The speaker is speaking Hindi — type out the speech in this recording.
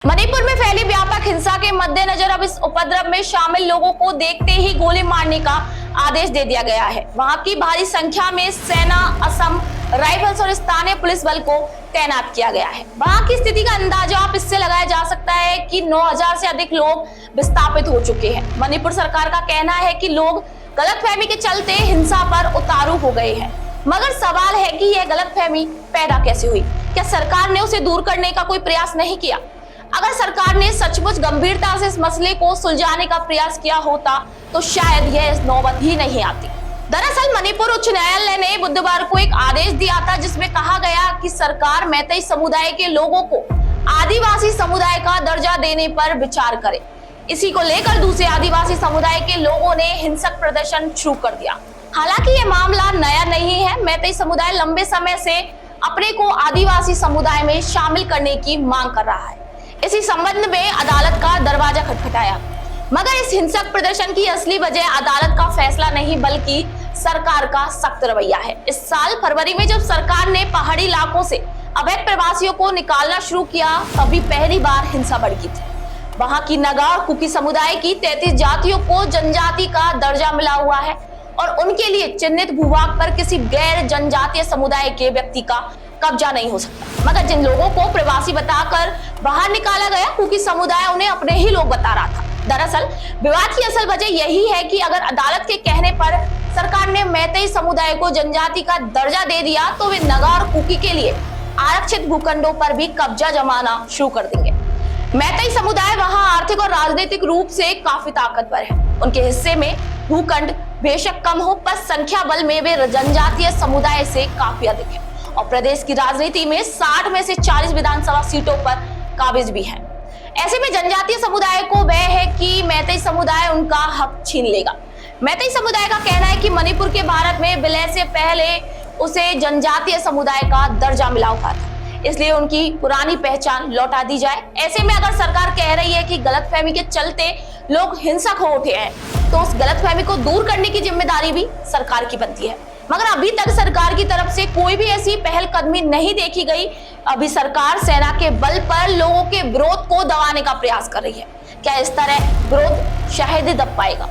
मणिपुर में फैली व्यापक हिंसा के मद्देनजर अब इस उपद्रव में शामिल लोगों को देखते ही गोली मारने का आदेश दे दिया गया है। वहां की भारी संख्या में सेना, असम राइफल्स और स्थानीय पुलिस बल को तैनात किया गया है। वहां की स्थिति का अंदाजा आप इससे लगाया जा सकता है कि 9000 से अधिक लोग विस्थापित हो चुके हैं। मणिपुर सरकार का कहना है कि लोग गलतफहमी के चलते हिंसा पर उतारू हो गए हैं, मगर सवाल है कि यह गलतफहमी पैदा कैसे हुई? क्या सरकार ने उसे दूर करने का कोई प्रयास नहीं किया? अगर सरकार ने सचमुच गंभीरता से इस मसले को सुलझाने का प्रयास किया होता तो शायद यह इस नौबत ही नहीं आती। दरअसल मणिपुर उच्च न्यायालय ने बुधवार को एक आदेश दिया था जिसमें कहा गया कि सरकार मैतेई समुदाय के लोगों को आदिवासी समुदाय का दर्जा देने पर विचार करे। इसी को लेकर दूसरे आदिवासी समुदाय के लोगों ने हिंसक प्रदर्शन शुरू कर दिया। हालांकि यह मामला नया नहीं है। मैतेई समुदाय लंबे समय से अपने को आदिवासी समुदाय में शामिल करने की मांग कर रहा है। इसी संबंध में अदालत का दरवाजा खटखटाया, मगर इस हिंसक प्रदर्शन की असली वजह अदालत का फैसला नहीं बल्कि सरकार का सख्त रवैया है। इस साल फरवरी में जब सरकार ने पहाड़ी इलाकों से अवैध प्रवासियों को निकालना शुरू किया, तभी पहली बार हिंसा भड़की थी। वहां की नगा और कुकी समुदाय की 33 जातियों को जनजाति का दर्जा मिला हुआ है और उनके लिए चिन्हित भूभाग पर किसी गैर जनजातीय समुदाय के व्यक्ति का कब्जा नहीं हो सकता। मगर जिन लोगों को प्रवासी बताकर बाहर निकाला गया, कुकी समुदाय उन्हें अपने ही लोग बता रहा था। दरअसल विवाद की असल वजह यही है कि अगर अदालत के कहने पर सरकार ने मैतेई समुदाय को जनजाति का दर्जा दे दिया तो वे नगा और कुकी के लिए आरक्षित भूखंडों पर भी कब्जा जमाना शुरू कर देंगे। मैतेई समुदाय वहां आर्थिक और राजनीतिक रूप से काफी ताकतवर है। उनके हिस्से में भूखंड बेशक कम हो, पर संख्या बल में वे जनजातीय समुदाय से काफी अधिक है और प्रदेश की राजनीति में 60 में से 40 विधानसभा सीटों पर काबिज भी हैं। ऐसे में जनजातीय समुदाय को वह है कि मैतेई समुदाय उनका हक छीन लेगा। मैतेई समुदाय का कहना है कि मणिपुर के भारत में विलय से पहले उसे जनजातीय समुदाय का दर्जा मिला हुआ था, इसलिए उनकी पुरानी पहचान लौटा दी जाए। ऐसे में अगर सरकार कह रही है कि गलतफहमी के चलते लोग हिंसक हो उठे हैं, तो उस गलतफहमी को दूर करने की जिम्मेदारी भी सरकार की बनती है। मगर अभी तक सरकार की तरफ से कोई भी ऐसी पहल कदमी नहीं देखी गई। अभी सरकार सेना के बल पर लोगों के विरोध को दबाने का प्रयास कर रही है। क्या इस तरह विरोध शायद ही दब पाएगा?